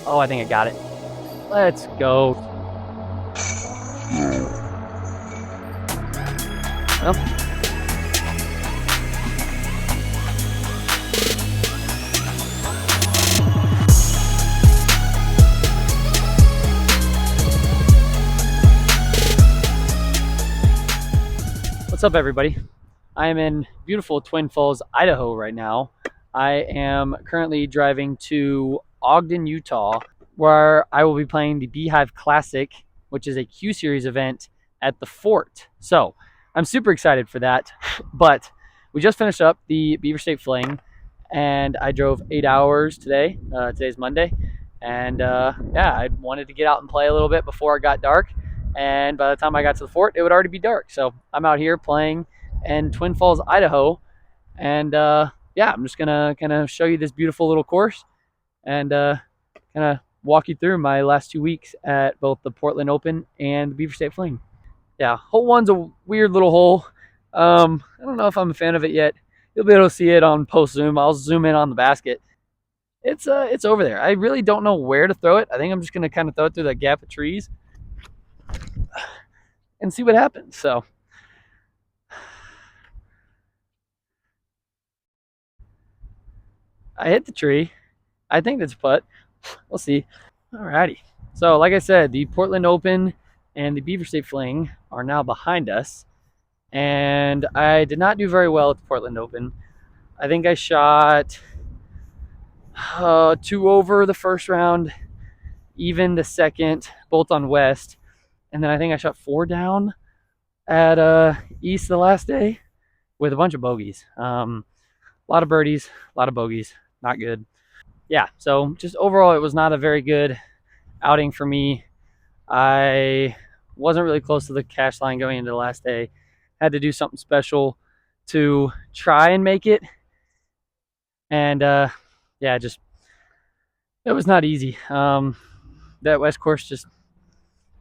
Oh, I think I got it. Let's go. Well, what's up, everybody? I am in beautiful Twin Falls, Idaho right now. I am currently driving to Ogden, Utah, where I will be playing the Beehive Classic, which is a Q Series event at the fort. So I'm super excited for that. But we just finished up the Beaver State Fling, and I drove 8 hours today. Today's Monday. And yeah, I wanted to get out and play a little bit before it got dark. And by the time I got to the fort, it would already be dark. So I'm out here playing in Twin Falls, Idaho. And yeah, I'm just gonna kind of show you this beautiful little course and kind of walk you through my last 2 weeks at both the Portland Open and the Beaver State Fling. Yeah, hole one's a weird little hole. I don't know if I'm a fan of it yet. You'll be able to see it on post zoom. I'll zoom in on the basket. It's over there. I really don't know where to throw it. I think I'm just gonna kind of throw it through that gap of trees and see what happens. So I hit the tree. I think that's putt. We'll see. Alrighty. So like I said, the Portland Open and the Beaver State Fling are now behind us. And I did not do very well at the Portland Open. I think I shot 2 over the first round, even the second, both on West. And then I think I shot 4 down at East the last day with a bunch of bogeys. A lot of birdies, a lot of bogeys. Not good. Yeah, so just overall, it was not a very good outing for me. I wasn't really close to the cash line going into the last day. Had to do something special to try and make it. And yeah, just it was not easy. That West course just,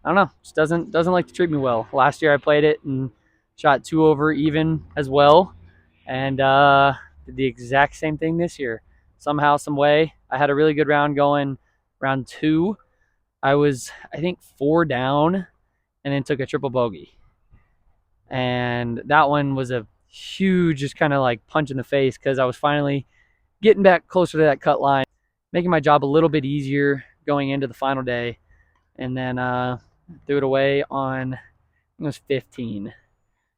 I don't know, just doesn't like to treat me well. Last year I played it and shot 2 over even as well, and did the exact same thing this year. Somehow, some way, I had a really good round going. Round 2, I was, I think, 4 down and then took a triple bogey. And that one was a huge, just kind of like punch in the face, because I was finally getting back closer to that cut line, making my job a little bit easier going into the final day. And then threw it away on, I think it was 15,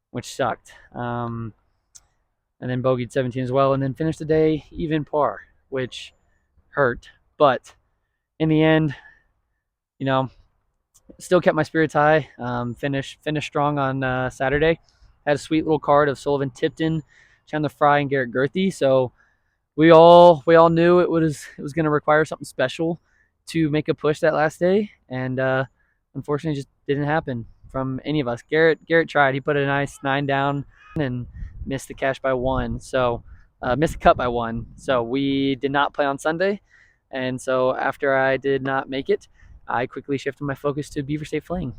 which sucked. And then bogeyed 17 as well, and then finished the day even par, which hurt. But in the end, you know, still kept my spirits high. Finished strong on Saturday. Had a sweet little card of Sullivan Tipton, Chandler Fry, and Garrett Gerthy. So we all knew it was going to require something special to make a push that last day, and unfortunately, it just didn't happen from any of us. Garrett tried. He put a nice 9 down and missed the cash by 1. So missed the cut by 1. So we did not play on Sunday, and so after I did not make it, I quickly shifted my focus to Beaver State Fling.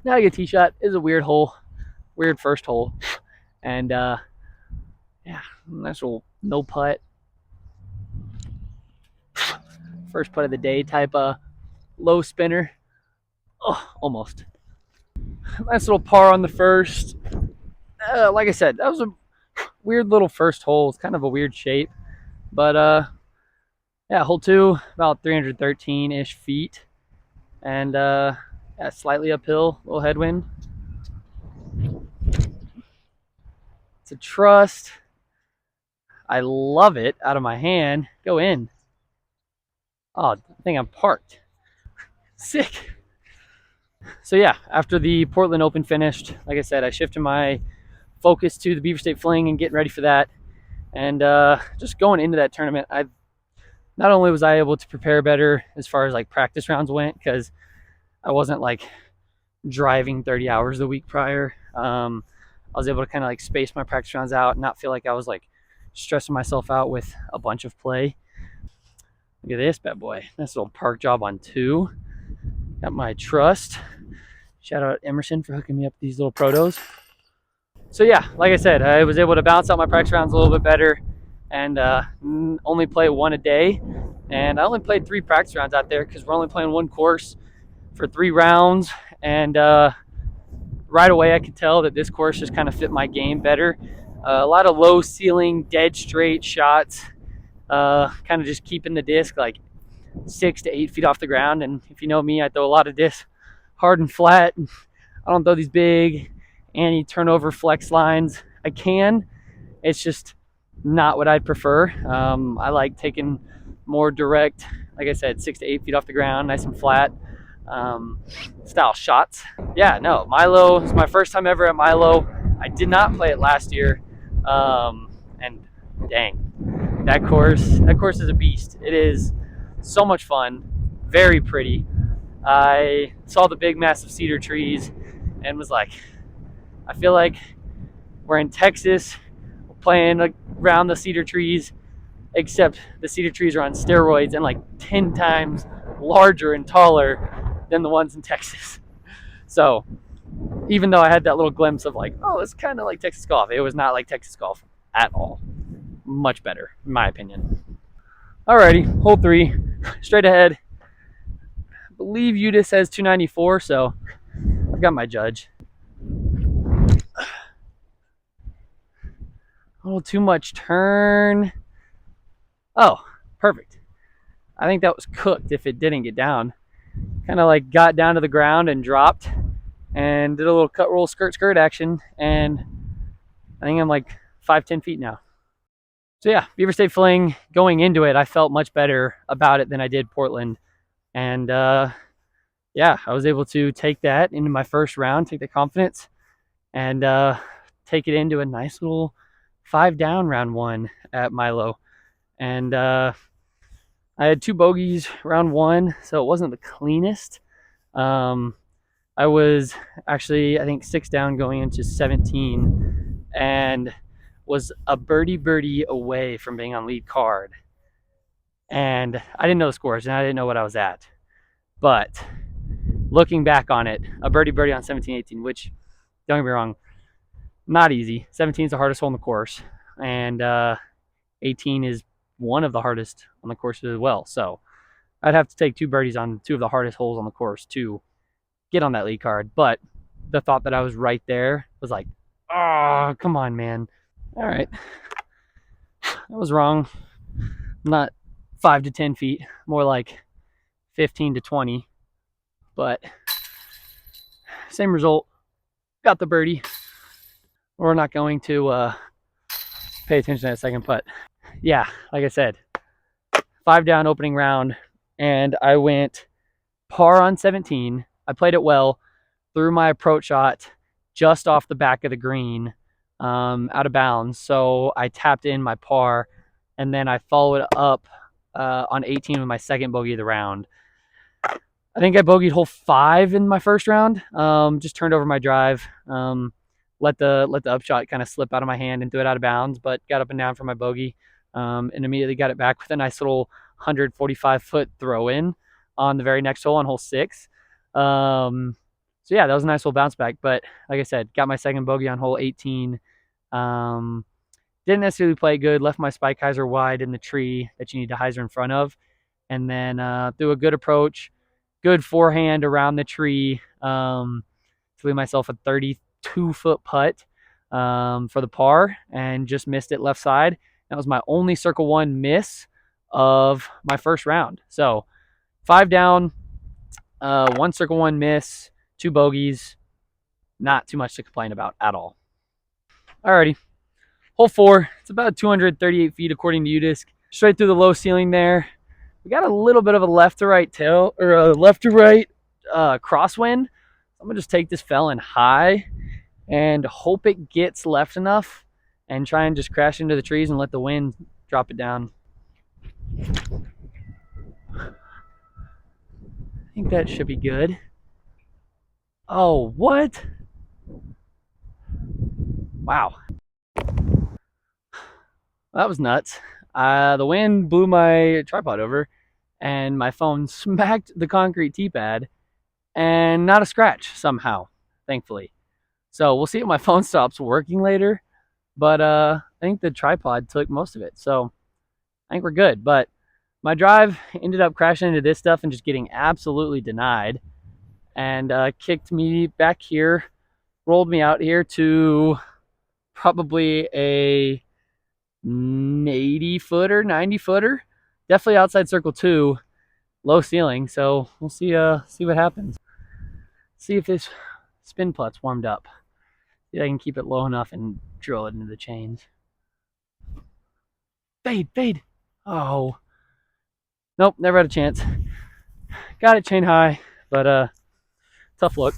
Now I get tee shot. Is a weird hole, weird first hole, and yeah, nice little no putt. First putt of the day type of low spinner. Oh, almost. Nice little par on the first. Like I said, that was a weird little first hole. It's kind of a weird shape. But yeah, hole 2, about 313-ish feet. And yeah, slightly uphill, little headwind. It's a trust. I love it out of my hand. Go in. Oh, I think I'm parked. Sick. So yeah, after the Portland Open finished, like I said, I shifted my focus to the Beaver State Fling and getting ready for that. And just going into that tournament, not only was I able to prepare better as far as like practice rounds went, because I wasn't like driving 30 hours the week prior. I was able to kind of like space my practice rounds out and not feel like I was like stressing myself out with a bunch of play. Look at this bad boy. Nice little park job on 2. Got my trust. Shout out Emerson for hooking me up with these little protos. So yeah, like I said, I was able to balance out my practice rounds a little bit better and only play one a day. And I only played 3 practice rounds out there because we're only playing one course for 3 rounds. And right away I could tell that this course just kind of fit my game better. A lot of low ceiling, dead straight shots, kind of just keeping the disc like 6 to 8 feet off the ground. And if you know me, I throw a lot of discs hard and flat. I don't throw these big anti-turnover flex lines. I can. It's just not what I'd prefer. I like taking more direct, like I said, 6 to 8 feet off the ground, nice and flat style shots. Yeah, no, Milo is my first time ever at Milo. I did not play it last year, and dang, that course is a beast. It is so much fun, very pretty. I saw the big massive cedar trees and was like, I feel like we're in Texas playing around the cedar trees, except the cedar trees are on steroids and like 10 times larger and taller than the ones in Texas. So even though I had that little glimpse of like, oh, it's kind of like Texas golf, it was not like Texas golf at all. Much better, in my opinion. Alrighty, hole 3, straight ahead. I believe Udis says 294, so I've got my judge. A little too much turn. Oh, perfect. I think that was cooked if it didn't get down. Kind of like got down to the ground and dropped and did a little cut roll skirt action, and I think I'm like 5-10 feet now. So yeah, Beaver State Fling, going into it, I felt much better about it than I did Portland. And yeah, I was able to take that into my first round, take the confidence, and take it into a nice little 5 down round 1 at Milo. And I had 2 bogeys round 1, so it wasn't the cleanest. I was actually, I think, 6 down going into 17, and was a birdie away from being on lead card. And I didn't know the scores, and I didn't know what I was at. But looking back on it, a birdie on 17, 18, which, don't get me wrong, not easy. 17 is the hardest hole on the course, and 18 is one of the hardest on the course as well. So I'd have to take 2 birdies on 2 of the hardest holes on the course to get on that lead card. But the thought that I was right there was like, oh, come on, man. All right. I was wrong. Not 5 to 10 feet, more like 15 to 20. But same result. Got the birdie. We're not going to pay attention to that second putt. Yeah, like I said, 5 down opening round, and I went par on 17. I played it well, threw my approach shot just off the back of the green, out of bounds. So I tapped in my par, and then I followed up on 18 with my second bogey of the round. I think I bogeyed hole 5 in my first round. Just turned over my drive, let the upshot kind of slip out of my hand and threw it out of bounds, but got up and down for my bogey, and immediately got it back with a nice little 145-foot throw in on the very next hole on hole 6. So yeah, that was a nice little bounce back. But like I said, got my second bogey on hole 18. Didn't necessarily play good. Left my spike hyzer wide in the tree that you need to hyzer in front of, and then threw a good approach, good forehand around the tree. Threw myself a 32-foot putt for the par, and just missed it left side. That was my only circle 1 miss of my first round. So 5 down, 1 circle 1 miss, 2 bogeys. Not too much to complain about at all. Alrighty. Hole 4, it's about 238 feet according to UDisc. Straight through the low ceiling there. We got a little bit of a left to right tail, or a left to right crosswind. I'm gonna just take this felon high and hope it gets left enough, and try and just crash into the trees and let the wind drop it down. I think that should be good. Oh, what? Wow. That was nuts. The wind blew my tripod over, and my phone smacked the concrete T-pad, and not a scratch somehow, thankfully. So we'll see if my phone stops working later. but I think the tripod took most of it. So I think we're good. But my drive ended up crashing into this stuff and just getting absolutely denied, and kicked me back here, rolled me out here to probably a 80 footer, 90 footer, definitely outside circle 2, low ceiling. So we'll see what happens. See if this spin putt's warmed up. See if I can keep it low enough and drill it into the chains. Fade, fade. Oh, nope, never had a chance. Got it chain high, but tough look.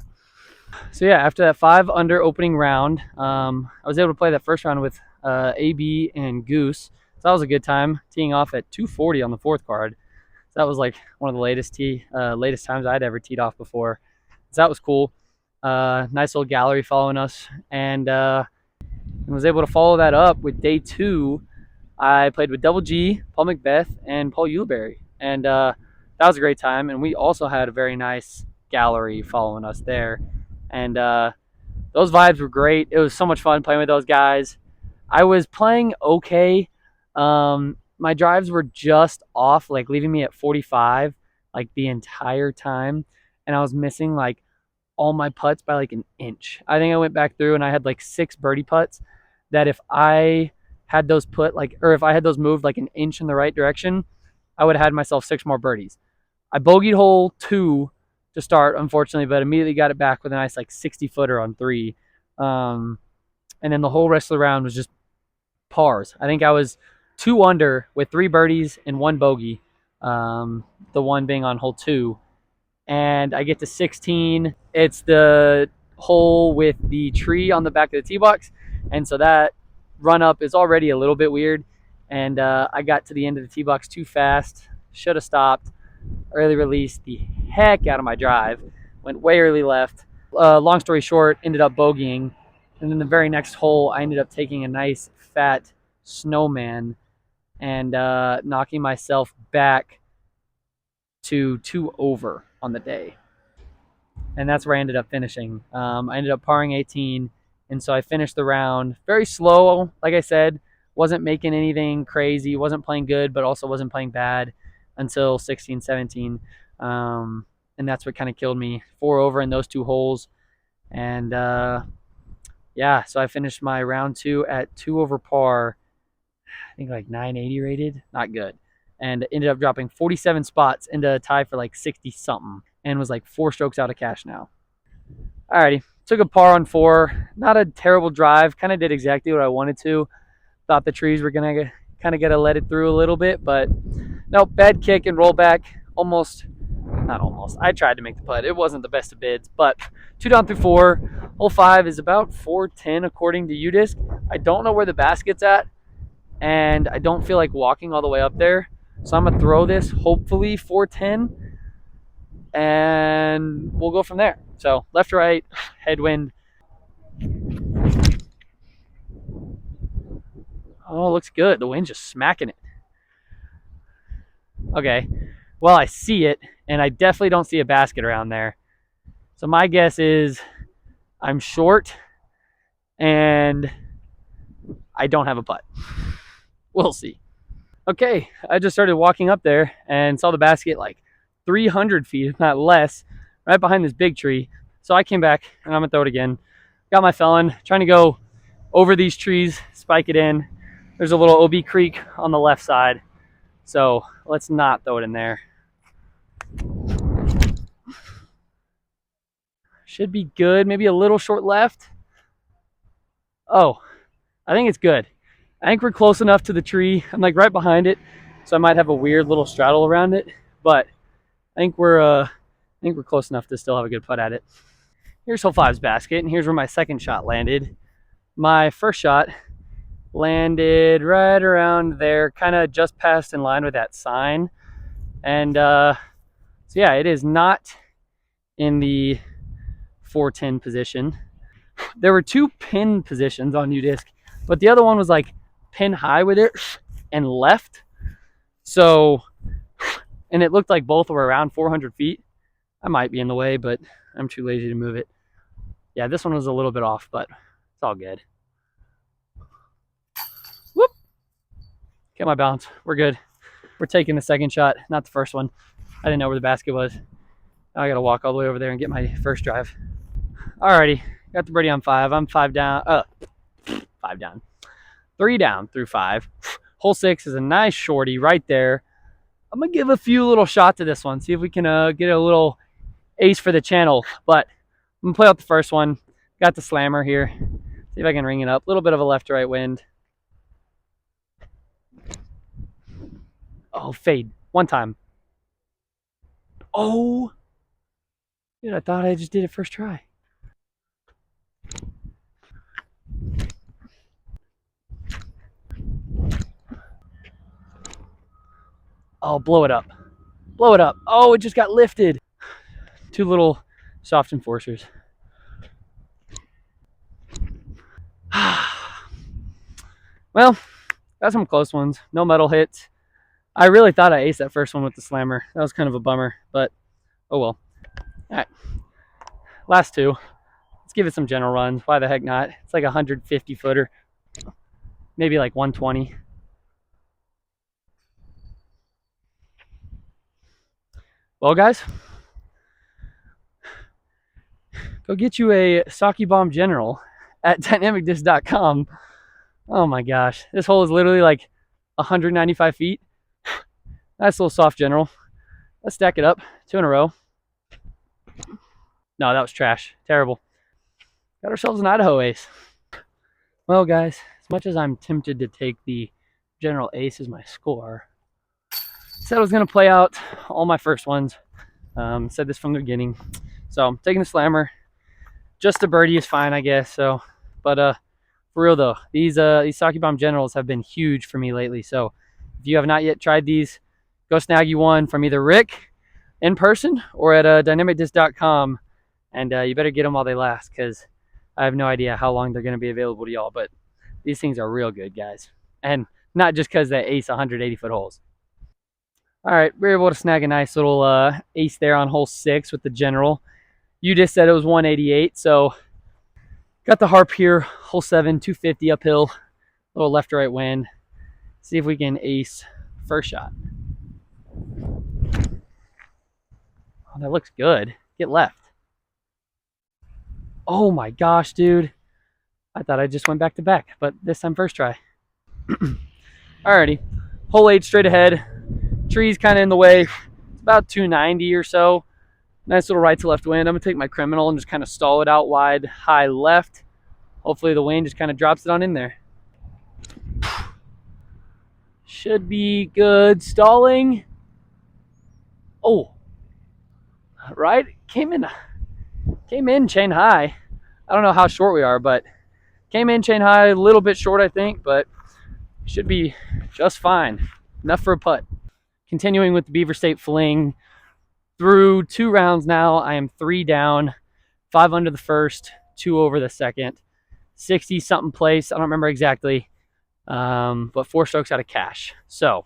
So yeah, after that 5 under opening round, I was able to play that first round with AB and Goose. So that was a good time, teeing off at 240 on the 4th card. So that was like one of the latest times I'd ever teed off before. So that was cool. Nice little gallery following us, and was able to follow that up with day 2. I played with Double G, Paul Macbeth, and Paul Uleberry, and that was a great time. And we also had a very nice gallery following us there, and those vibes were great. It was so much fun playing with those guys. I was playing okay. My drives were just off, like leaving me at 45 like the entire time, and I was missing like all my putts by like an inch. I think I went back through and I had like 6 birdie putts that if I had those if I had those moved like an inch in the right direction, I would have had myself 6 more birdies. I bogeyed hole 2 to start, unfortunately, but immediately got it back with a nice like 60 footer on 3. And then the whole rest of the round was just pars. I think I was 2 under with 3 birdies and 1 bogey, the one being on hole 2. And I get to 16. It's the hole with the tree on the back of the tee box, and so that run up is already a little bit weird. And I got to the end of the tee box too fast. Should have stopped. Early released the heck out of my drive. Went way early left. Long story short, ended up bogeying. And then the very next hole, I ended up taking a nice fat snowman and knocking myself back to 2 over on the day. And that's where I ended up finishing. I ended up parring 18, and so I finished the round very slow. Like I said, wasn't making anything crazy, wasn't playing good, but also wasn't playing bad until 16, 17. And that's what kind of killed me. 4 over in those 2 holes. And yeah, so I finished my round 2 at 2 over par. I think like 980 rated. Not good. And ended up dropping 47 spots into a tie for like 60 something, and was like 4 strokes out of cash now. Alrighty, took a par on 4. Not a terrible drive. Kind of did exactly what I wanted to. Thought the trees were gonna kind of get to let it through a little bit, but nope. Bad kick and roll back. Not almost. I tried to make the putt. It wasn't the best of bids, but 2 down through 4. Hole 5 is about 410 according to UDisc. I don't know where the basket's at, and I don't feel like walking all the way up there. So I'm going to throw this, hopefully 410, and we'll go from there. So left to right, headwind. Oh, looks good. The wind's just smacking it. Okay, well, I see it, and I definitely don't see a basket around there. So my guess is I'm short, and I don't have a putt. We'll see. Okay, I just started walking up there and saw the basket like 300 feet, if not less, right behind this big tree. So I came back, and I'm going to throw it again. Got my felon, trying to go over these trees, spike it in. There's a little OB creek on the left side, so let's not throw it in there. Should be good, maybe a little short left. Oh, I think it's good. I think we're close enough to the tree. I'm like right behind it, so I might have a weird little straddle around it, but I think we're close enough to still have a good putt at it. Here's hole 5's basket, and here's where my second shot landed. My first shot landed right around there, kind of just past in line with that sign. And so yeah, it is not in the 410 position. There were 2 pin positions on UDisc, but the other one was like pin high with it and left. So, and it looked like both were around 400 feet. I might be in the way, but I'm too lazy to move it. Yeah, this one was a little bit off, but it's all good. Get my balance. We're good. We're taking the second shot, not the first one. I didn't know where the basket was. Now I gotta walk all the way over there and get my first drive. Alrighty, got the birdie on 5. I'm 5 down. 5 down. 3 down through 5. Hole 6 is a nice shorty right there. I'm gonna give a few little shots to this one, see if we can get a little ace for the channel. But I'm gonna play out the first one. Got the slammer here. See if I can ring it up. A little bit of a left to right wind. Oh, fade. One time. Oh, dude, I thought I just did it first try. Oh, blow it up. Blow it up. Oh, it just got lifted. 2 little soft enforcers. Well, got some close ones. No metal hits. I really thought I aced that first one with the slammer. That was kind of a bummer, but oh well. All right, last 2. Let's give it some general runs. Why the heck not? It's like a 150 footer, maybe like 120. Well, guys, go get you a Sake Bomb General at dynamicdisc.com. Oh my gosh, this hole is literally like 195 feet. Nice little soft general. Let's stack it up. 2 in a row. No, that was trash. Terrible. Got ourselves an Idaho ace. Well, guys, as much as I'm tempted to take the general ace as my score, said I was going to play out all my first ones. Said this from the beginning. So I'm taking the slammer. Just a birdie is fine, I guess. So, but for real though, these Sake Bomb Generals have been huge for me lately. So if you have not yet tried these, go snag you one from either Rick in person or at dynamicdisc.com, and you better get them while they last, because I have no idea how long they're going to be available to y'all. But these things are real good, guys, and not just because they ace 180-foot holes. All right, we were able to snag a nice little ace there on hole 6 with the general. You just said it was 188, so got the harp here, hole 7, 250 uphill, a little left to right wind. See if we can ace first shot. Oh, that looks good. Get left. Oh my gosh, dude. I thought I just went back to back, but this time first try. Alrighty, hole 8 straight ahead. Tree's kind of in the way. It's about 290 or so. Nice little right to left wind. I'm gonna take my criminal and just kind of stall it out wide, high left. Hopefully the wind just kind of drops it on in there. Should be good. Stalling. Oh, right. Came in chain high. I don't know how short we are, but came in chain high, a little bit short, I think, but should be just fine. Enough for a putt. Continuing with the Beaver State Fling. Through 2 rounds now, I am 3 down, 5 under the first, 2 over the second, 60-something place. I don't remember exactly, but 4 strokes out of cash. So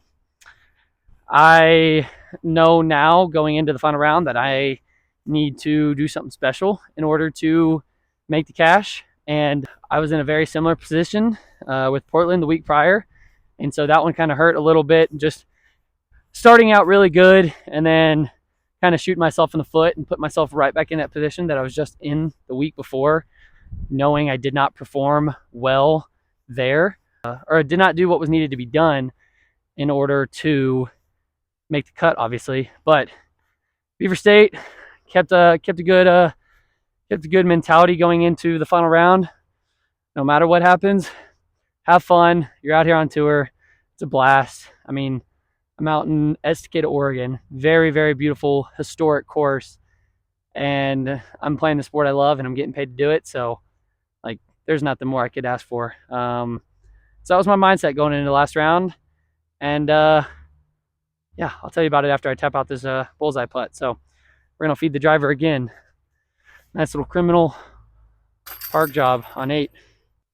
I know now going into the final round that I need to do something special in order to make the cash. And I was in a very similar position with Portland the week prior. And so that one kind of hurt a little bit, just starting out really good and then kind of shooting myself in the foot and put myself right back in that position that I was just in the week before, knowing I did not perform well there, or did not do what was needed to be done in order to make the cut, obviously. But Beaver State kept a good mentality going into the final round. No matter what happens, have fun. You're out here on tour. It's a blast. I mean, I'm out in Estacada, Oregon. Very, very beautiful, historic course. And I'm playing the sport I love, and I'm getting paid to do it. So, like, there's nothing more I could ask for. So that was my mindset going into the last round. And, yeah, I'll tell you about it after I tap out this bullseye putt. So we're going to feed the driver again. Nice little criminal park job on 8.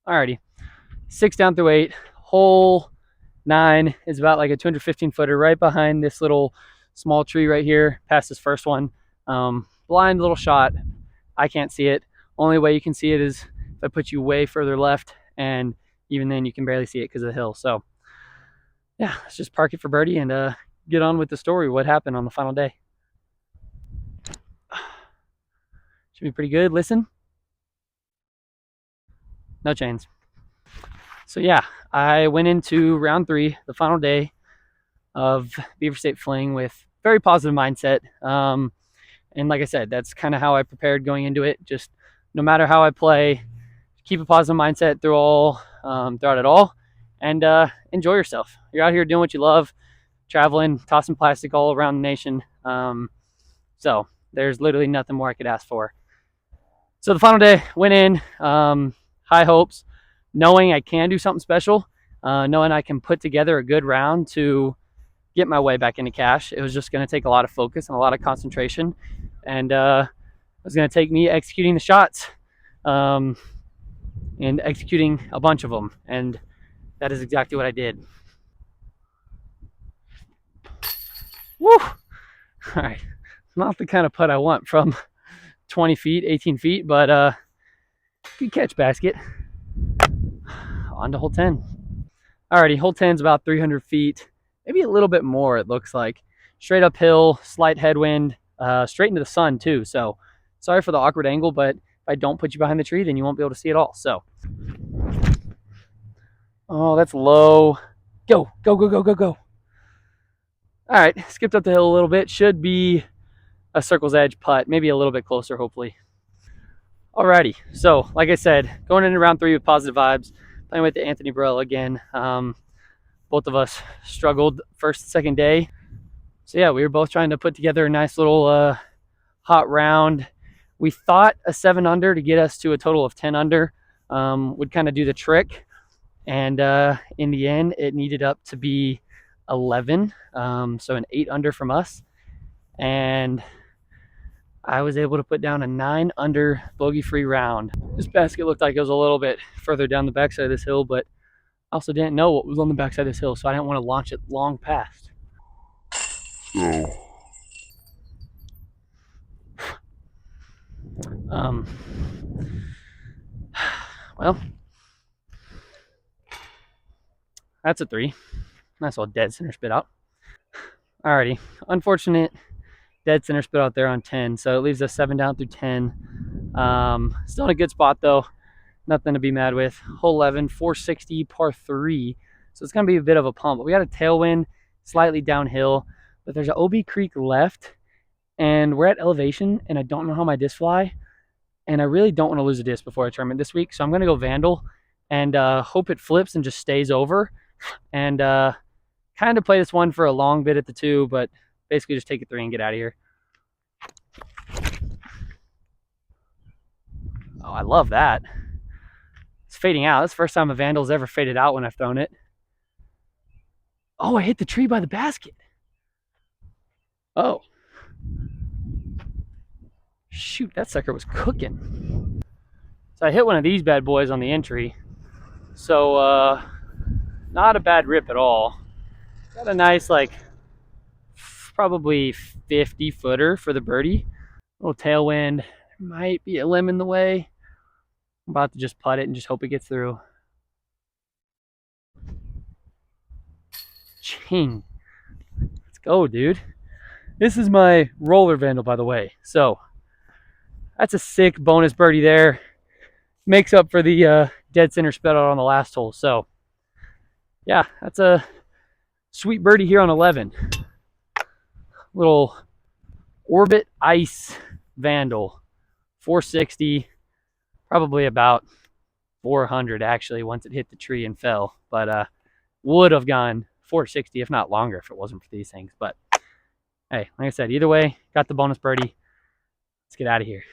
Alrighty. 6 down through 8. Hole 9 is about like a 215 footer right behind this little small tree right here, past this first one. Blind little shot. I can't see it. Only way you can see it is if I put you way further left, and even then you can barely see it because of the hill. So yeah, let's just park it for birdie and get on with the story. What happened on the final day? Should be pretty good. Listen, no chains. So yeah, I went into round 3, the final day of Beaver State Fling, with very positive mindset. And like I said, that's kind of how I prepared going into it. Just no matter how I play, keep a positive mindset throughout it all, and enjoy yourself. You're out here doing what you love, traveling, tossing plastic all around the nation. So there's literally nothing more I could ask for. So the final day went in, high hopes, knowing I can do something special, knowing I can put together a good round to get my way back into cash. It was just going to take a lot of focus and a lot of concentration, and it was going to take me executing the shots, and executing a bunch of them, and that is exactly what I did. Woo! All right, not the kind of putt I want from 20 feet, 18 feet, but good catch, basket. On to hole 10. Alrighty, hole 10's about 300 feet, maybe a little bit more, it looks like. Straight uphill, slight headwind, straight into the sun too. So sorry for the awkward angle, but if I don't put you behind the tree, then you won't be able to see it all. So, oh, that's low. Go, go, go, go, go, go. All right, skipped up the hill a little bit. Should be a circle's edge putt, maybe a little bit closer, hopefully. Alrighty, so like I said, going into round 3 with positive vibes, playing with the Anthony Burrell again. Both of us struggled first and second day. So yeah, we were both trying to put together a nice little hot round. We thought a 7 under to get us to a total of 10 under would kind of do the trick. And in the end, it needed up to be 11, so an 8 under from us. And I was able to put down a 9 under bogey-free round. This basket looked like it was a little bit further down the backside of this hill, but I also didn't know what was on the backside of this hill, so I didn't want to launch it long past. Well, that's a 3. Nice little dead center spit out. Alrighty, unfortunate dead center spit out there on 10, so it leaves us 7 down through 10. Still in a good spot though, nothing to be mad with. Hole 11, 460 par 3, so it's gonna be a bit of a pump. But we got a tailwind, slightly downhill, but there's an OB creek left, and we're at elevation, and I don't know how my discs fly, and I really don't want to lose a disc before a tournament this week, so I'm gonna go Vandal and hope it flips and just stays over, and kind of play this one for a long bit at the 2, but basically just take a 3 and get out of here. Oh, I love that. It's fading out. That's the first time a Vandal's ever faded out when I've thrown it. Oh, I hit the tree by the basket. Oh. Shoot, that sucker was cooking. So I hit one of these bad boys on the entry. So, not a bad rip at all. Got a nice, like, probably 50 footer for the birdie. A little tailwind. There might be a limb in the way. I'm about to just putt it and just hope it gets through. Ching. Let's go, dude. This is my roller Vandal, by the way. So that's a sick bonus birdie there. Makes up for the dead center spit out on the last hole. So yeah, that's a sweet birdie here on 11. Little Orbit Ice Vandal, 460, probably about 400 actually once it hit the tree and fell, but would have gone 460 if not longer if it wasn't for these things. But hey, like I said, either way, got the bonus birdie. Let's get out of here.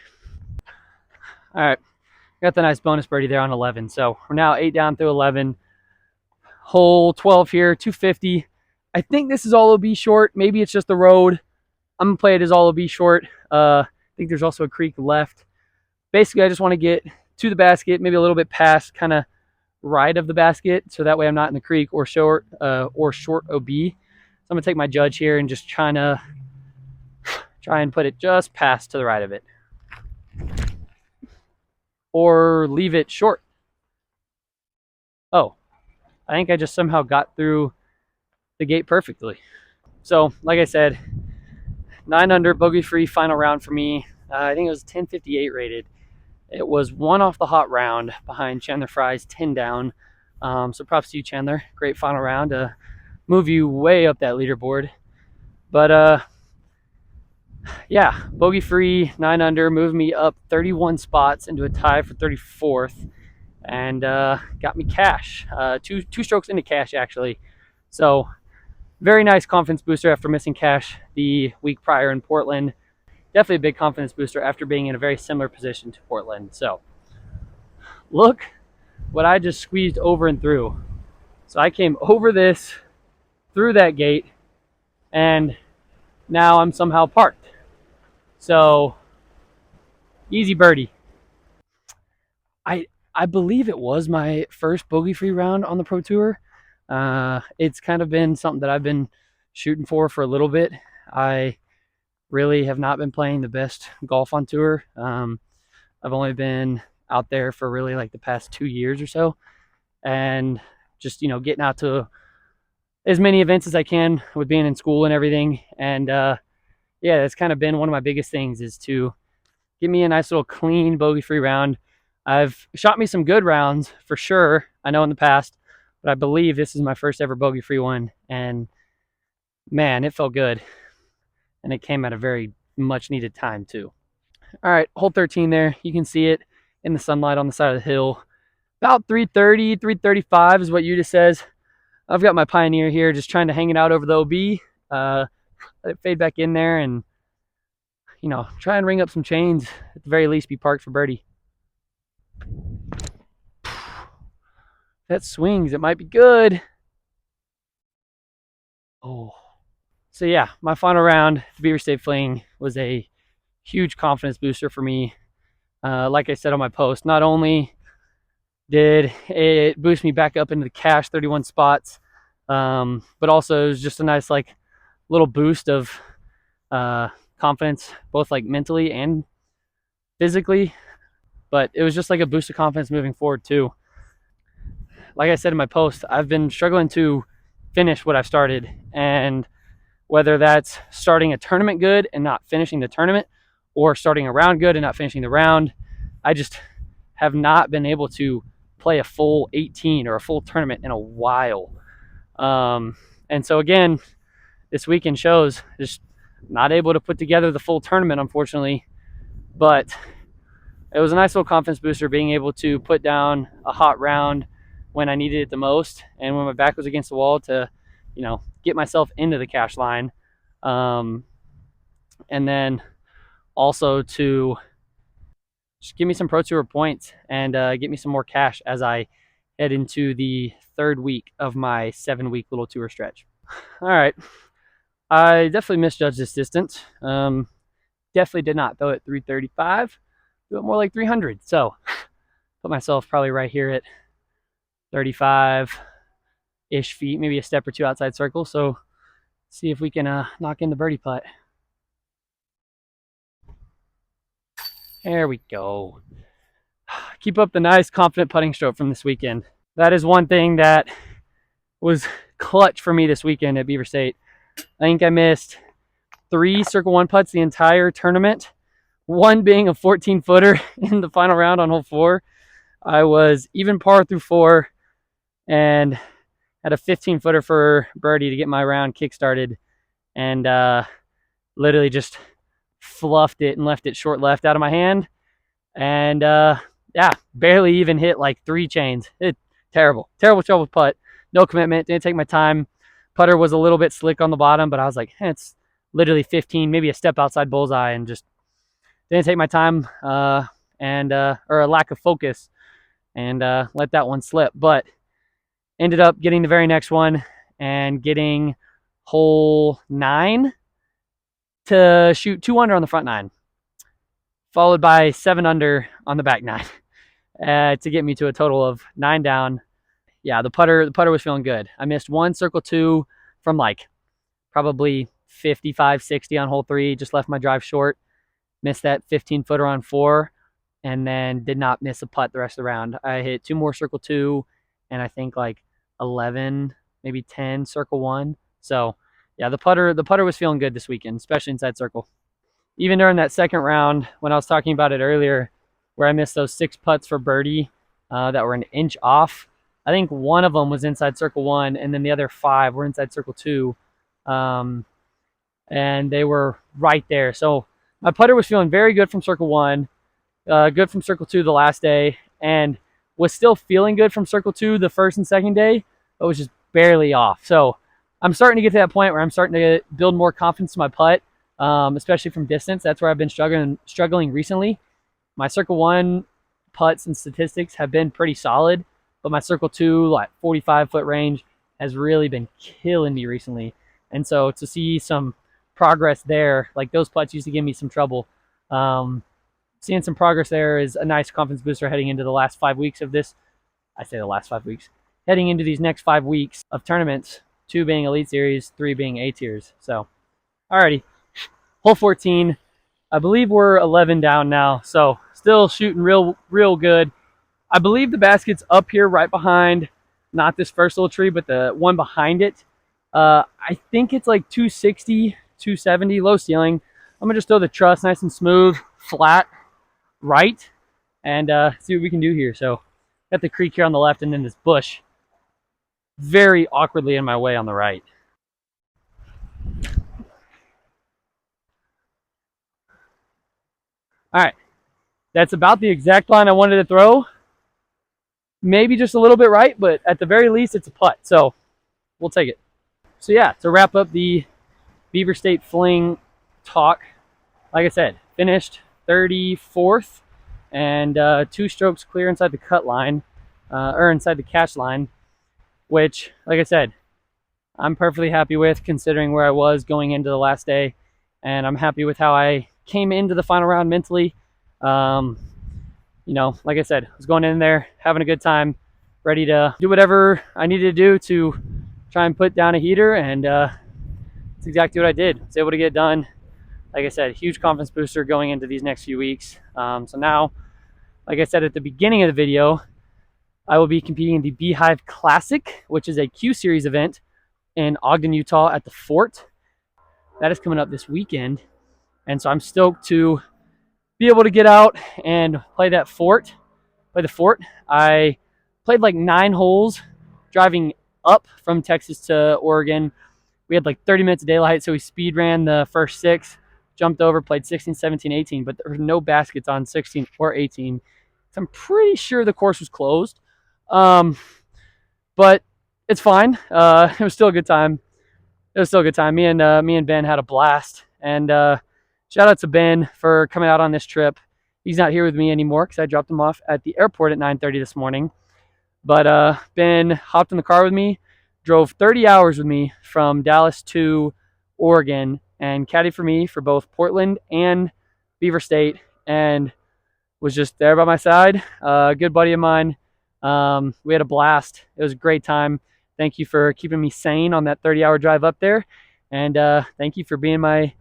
All right, got the nice bonus birdie there on 11. So we're now 8 down through 11. Hole 12 here, 250. I think this is all OB short. Maybe it's just the road. I'm gonna play it as all OB short. I think there's also a creek left. Basically, I just want to get to the basket, maybe a little bit past, kind of right of the basket, so that way I'm not in the creek or short OB. So I'm gonna take my judge here and just try and put it just past to the right of it, or leave it short. Oh, I think I just somehow got through the gate perfectly. So, like I said, 9 under, bogey free final round for me. I think it was 1058 rated. It was one off the hot round behind Chandler Fry's 10 down. So props to you, Chandler. Great final round to move you way up that leaderboard. But yeah, bogey free, 9 under, moved me up 31 spots into a tie for 34th, and got me cash. Two strokes into cash, actually. So very nice confidence booster after missing cash the week prior in Portland. Definitely a big confidence booster after being in a very similar position to Portland. So look what I just squeezed over and through. So I came over this, through that gate, and now I'm somehow parked. So easy birdie. I believe it was my first bogey-free round on the Pro Tour. It's kind of been something that I've been shooting for a little bit. I really have not been playing the best golf on tour. I've only been out there for really like the past 2 years or so, and just getting out to as many events as I can with being in school and everything. And yeah, that's kind of been one of my biggest things, is to give me a nice little clean bogey-free round. I've shot me some good rounds for sure, I know, in the past, but I believe this is my first ever bogey-free one, and man, it felt good, and it came at a very much needed time too. All right, hole 13 there. You can see it in the sunlight on the side of the hill. About 330, 335 is what Uta says. I've got my Pioneer here just trying to hang it out over the OB. Let it fade back in there and, try and ring up some chains. At the very least, be parked for birdie. That swings, it might be good. Oh. So yeah, my final round, the Beaver State Fling, was a huge confidence booster for me. Like I said on my post, not only did it boost me back up into the cash 31 spots, but also it was just a nice little boost of confidence, both mentally and physically. But it was just like a boost of confidence moving forward too. Like I said in my post, I've been struggling to finish what I've started, and whether that's starting a tournament good and not finishing the tournament, or starting a round good and not finishing the round, I just have not been able to play a full 18 or a full tournament in a while. And so again, this weekend shows just not able to put together the full tournament, unfortunately. But it was a nice little confidence booster being able to put down a hot round when I needed it the most, and when my back was against the wall, to get myself into the cash line, and then also to just give me some Pro Tour points and get me some more cash as I head into the 3rd week of my 7-week little tour stretch. All right, I definitely misjudged this distance. Definitely did not throw it 335, do it more like 300. So put myself probably right here at 35-ish feet, maybe a step or two outside circle. So see if we can knock in the birdie putt. There we go. Keep up the nice, confident putting stroke from this weekend. That is one thing that was clutch for me this weekend at Beaver State. I think I missed 3 circle 1 putts the entire tournament, one being a 14-footer in the final round on hole 4. I was even par through 4 and had a 15-footer for birdie to get my round kick-started, and literally just fluffed it and left it short left out of my hand, and yeah, barely even hit 3 chains. Terrible putt. No commitment, didn't take my time. Putter was a little bit slick on the bottom, but I was like, it's literally 15, maybe a step outside bullseye, and just didn't take my time, or a lack of focus, and let that one slip. But ended up getting the very next one and getting hole 9 to shoot 2 under on the front 9, followed by 7 under on the back 9, to get me to a total of 9 down. Yeah, the putter was feeling good. I missed 1 circle 2 from probably 55, 60 on hole 3. Just left my drive short. Missed that 15-footer on 4, and then did not miss a putt the rest of the round. I hit 2 more circle 2, and I think 11, maybe 10 circle 1 So yeah, the putter was feeling good this weekend, especially inside circle. Even during that second round, when I was talking about it earlier, where I missed those 6 putts for birdie that were an inch off, I think one of them was inside circle 1, and then the other 5 were inside circle 2. And they were right there. So my putter was feeling very good from circle 1, good from circle 2 the last day, and was still feeling good from circle 2 the first and second day, but was just barely off. So I'm starting to get to that point where I'm starting to build more confidence in my putt, especially from distance. That's where I've been struggling recently. My circle 1 putts and statistics have been pretty solid, but my circle 2, like 45-foot range, has really been killing me recently. And so to see some progress there, like those putts used to give me some trouble. Seeing some progress there is a nice confidence booster heading into the last 5 weeks of this. I say the last 5 weeks. Heading into these next 5 weeks of tournaments, 2 being Elite Series, 3 being A tiers. So, alrighty. Hole 14. I believe we're 11 down now, so still shooting real good. I believe the basket's up here right behind, not this first little tree, but the one behind it. I think it's like 260, 270, low ceiling. I'm going to just throw the truss nice and smooth, flat, right, and see what we can do here. So got the creek here on the left and then this bush very awkwardly in my way on the right. All right, that's about the exact line I wanted to throw. Maybe just a little bit right, but at the very least it's a putt, so we'll take it. So yeah, to wrap up the Beaver State Fling talk, like I said, finished 34th and 2 strokes clear inside the cut line, or inside the catch line, which, like I said, I'm perfectly happy with considering where I was going into the last day, and I'm happy with how I came into the final round mentally. You know, like I said, I was going in there, having a good time, ready to do whatever I needed to do to try and put down a heater, and that's exactly what I did. I was able to get it done. Like I said, huge confidence booster going into these next few weeks. So now, like I said at the beginning of the video, I will be competing in the Beehive Classic, which is a Q Series event in Ogden, Utah at the Fort. That is coming up this weekend. And so I'm stoked to be able to get out and play the Fort. I played like 9 holes driving up from Texas to Oregon. We had like 30 minutes of daylight, so we speed ran the first 6, jumped over, played 16, 17, 18, but there were no baskets on 16 or 18. So I'm pretty sure the course was closed. But it's fine. It was still a good time. Me and Ben had a blast. And shout out to Ben for coming out on this trip. He's not here with me anymore because I dropped him off at the airport at 9:30 this morning. But Ben hopped in the car with me, drove 30 hours with me from Dallas to Oregon, and caddied for me for both Portland and Beaver State, and was just there by my side. A good buddy of mine. We had a blast. It was a great time. Thank you for keeping me sane on that 30-hour drive up there, and thank you for being my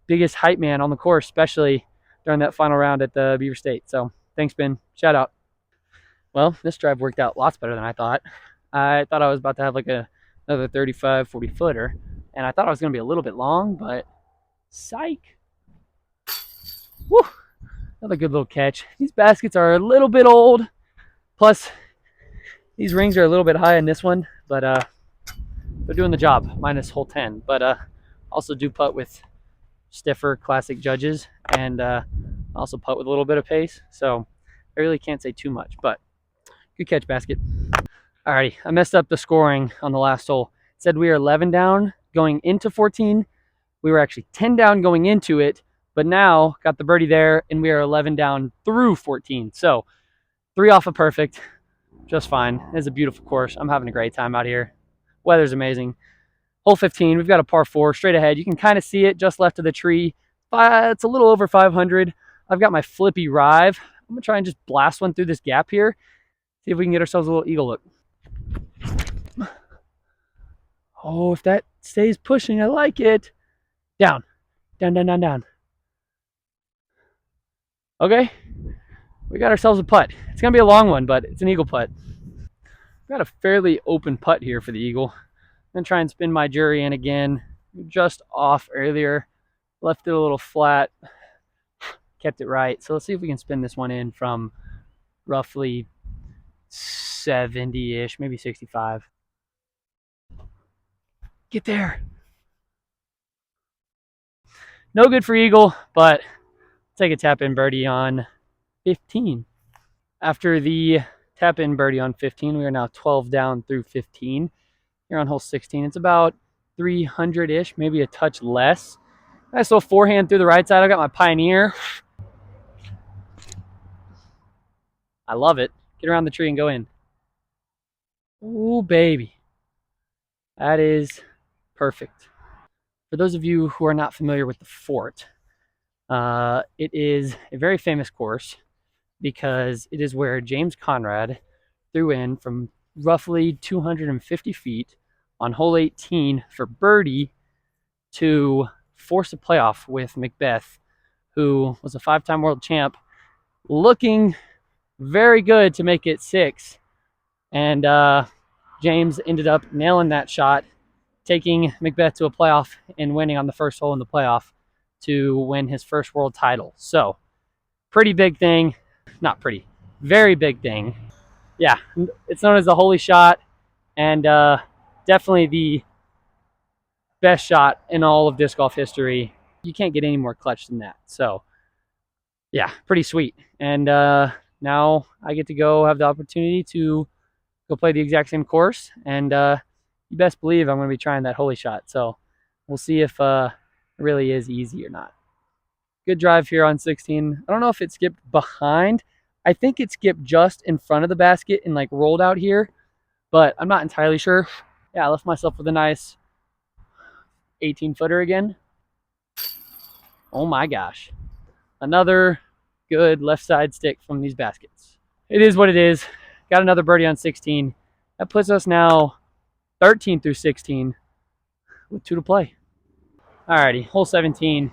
biggest hype man on the course, especially during that final round at the Beaver State. So thanks, Ben. Shout out. Well, this drive worked out lots better than I thought. I thought I was about to have like another 35, 40 footer, and I thought I was going to be a little bit long, but psych. Woo! Another good little catch. These baskets are a little bit old, plus these rings are a little bit high in this one, but they're doing the job, minus hole 10. But also do putt with stiffer classic judges, and also putt with a little bit of pace, so I really can't say too much, but good catch, basket. Alrighty, I messed up the scoring on the last hole. It said we were 11 down going into 14. We were actually 10 down going into it, but now got the birdie there, and we are 11 down through 14. So 3 off of perfect, just fine. It's a beautiful course. I'm having a great time out here. Weather's amazing. Hole 15, we've got a par 4 straight ahead. You can kind of see it just left of the tree. It's a little over 500. I've got my flippy rive. I'm going to try and just blast one through this gap here. See if we can get ourselves a little eagle look. Oh, if that stays pushing, I like it. Down. Down, down, down, down. Okay. We got ourselves a putt. It's going to be a long one, but it's an eagle putt. We've got a fairly open putt here for the eagle. gonna try and spin my jury in again. Just off earlier. Left it a little flat. Kept it right. So let's see if we can spin this one in from roughly 70-ish, maybe 65. Get there. No good for eagle, but take a tap in birdie on 15. After the tap in birdie on 15, we are now 12 down through 15. Here on hole 16, it's about 300-ish, maybe a touch less. Nice little forehand through the right side. I got my Pioneer. I love it. Get around the tree and go in. Ooh, baby. That is perfect. For those of you who are not familiar with the fort, it is a very famous course because it is where James Conrad threw in from roughly 250 feet on hole 18 for birdie to force a playoff with Macbeth, who was a 5-time world champ, looking very good to make it 6. And James ended up nailing that shot, taking Macbeth to a playoff and winning on the first hole in the playoff to win his first world title. So, pretty big thing. Not pretty. Very big thing. Yeah, it's known as the holy shot, and definitely the best shot in all of disc golf history. You can't get any more clutch than that. So, yeah, pretty sweet. And now I get to go have the opportunity to go play the exact same course, and you best believe I'm going to be trying that holy shot. So we'll see if it really is easy or not. Good drive here on 16. I don't know if it skipped behind. I think it skipped just in front of the basket and like rolled out here, but I'm not entirely sure. Yeah, I left myself with a nice 18-footer again. Oh my gosh. Another good left side stick from these baskets. It is what it is. Got another birdie on 16. That puts us now 13 through 16 with 2 to play. Alrighty, hole 17.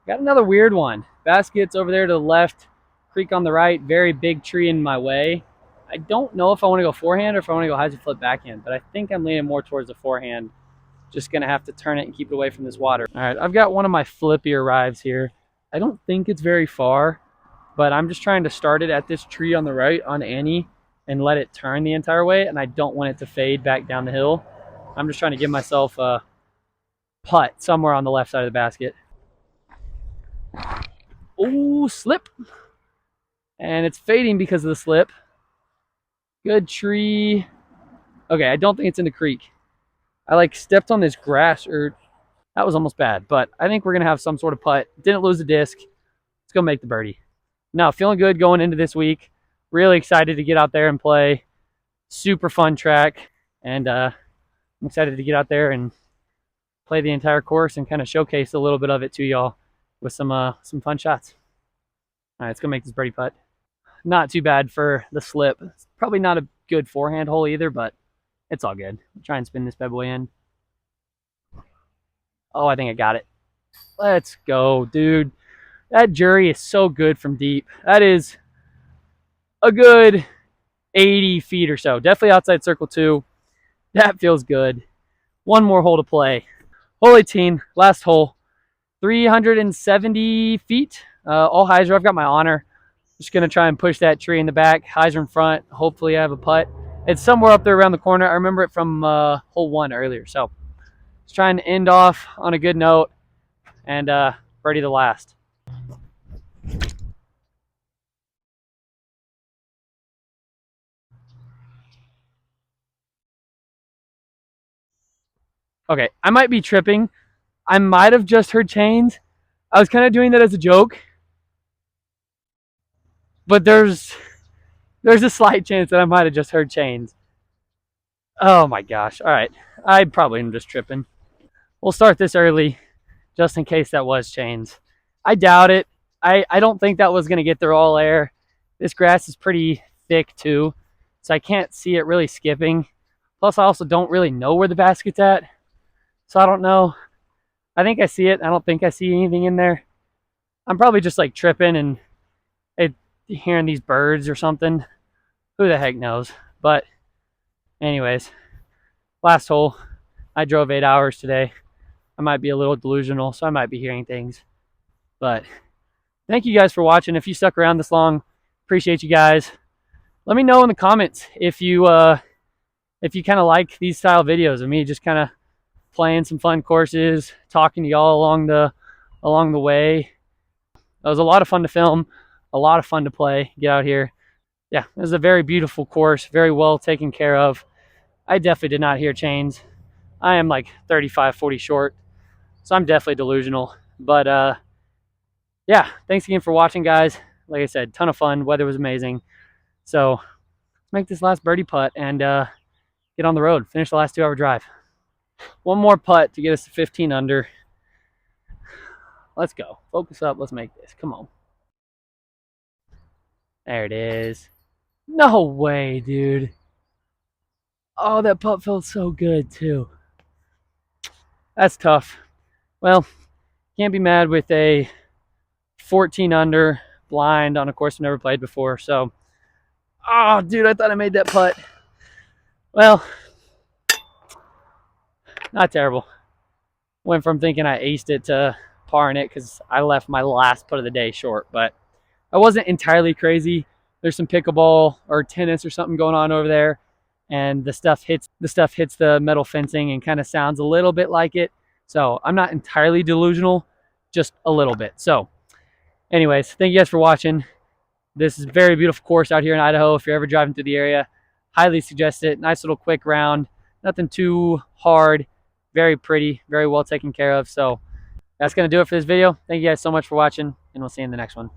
Got another weird one. Baskets over there to the left, creek on the right, very big tree in my way. I don't know if I want to go forehand or if I want to go hyzer flip backhand, but I think I'm leaning more towards the forehand. Just going to have to turn it and keep it away from this water. All right, I've got one of my flippy arrives here. I don't think it's very far, but I'm just trying to start it at this tree on the right on Annie and let it turn the entire way, and I don't want it to fade back down the hill. I'm just trying to give myself a putt somewhere on the left side of the basket. Oh, slip. And it's fading because of the slip. Good tree. Okay, I don't think it's in the creek. I like stepped on this grass, or that was almost bad, but I think we're going to have some sort of putt. Didn't lose the disc. Let's go make the birdie. Now, feeling good going into this week. Really excited to get out there and play. Super fun track. And I'm excited to get out there and play the entire course and kind of showcase a little bit of it to y'all with some fun shots. All right, let's go make this birdie putt. Not too bad for the slip. It's probably not a good forehand hole either, but it's all good. I'll try and spin this bad boy in. Oh, I think I got it. Let's go, dude. That jury is so good from deep. That is a good 80 feet or so. Definitely outside circle 2. That feels good. One more hole to play. Hole 18, last hole. 370 feet. All hyzer. I've got my honor. Just going to try and push that tree in the back. Hyzer in front. Hopefully I have a putt. It's somewhere up there around the corner. I remember it from hole 1 earlier. So just trying to end off on a good note and birdie the last. Okay, I might be tripping. I might have just heard chains. I was kind of doing that as a joke. But there's a slight chance that I might have just heard chains. Oh my gosh. All right. I probably am just tripping. We'll start this early just in case that was chains. I doubt it. I don't think that was going to get through all air. This grass is pretty thick too, so I can't see it really skipping. Plus, I also don't really know where the basket's at, so I don't know. I think I see it. I don't think I see anything in there. I'm probably just like tripping and hearing these birds or something. Who the heck knows? But anyways, last hole. I drove 8 hours today. I might be a little delusional, so I might be hearing things. But thank you guys for watching. If you stuck around this long, appreciate you guys. Let me know in the comments if you kind of like these style videos of me just kind of playing some fun courses, talking to y'all along the way. That was a lot of fun to film, a lot of fun to play, get out here. Yeah, it was a very beautiful course, very well taken care of. I definitely did not hear chains. I am like 35, 40 short, so I'm definitely delusional. But yeah, thanks again for watching, guys. Like I said, ton of fun. Weather was amazing. So let's make this last birdie putt and get on the road, finish the last 2 hour drive. One more putt to get us to 15 under. Let's go. Focus up. Let's make this. Come on. There it is. No way, dude. Oh, that putt felt so good, too. That's tough. Well, can't be mad with a 14 under blind on a course I've never played before. So, oh, dude, I thought I made that putt. Well, not terrible. Went from thinking I aced it to parring it because I left my last putt of the day short, but I wasn't entirely crazy. There's some pickleball or tennis or something going on over there, and the stuff hits the metal fencing and kind of sounds a little bit like it. So I'm not entirely delusional, just a little bit. So anyways, thank you guys for watching. This is a very beautiful course out here in Idaho. If you're ever driving through the area, highly suggest it. Nice little quick round, nothing too hard, very pretty, very well taken care of. So that's going to do it for this video. Thank you guys so much for watching, and we'll see you in the next one.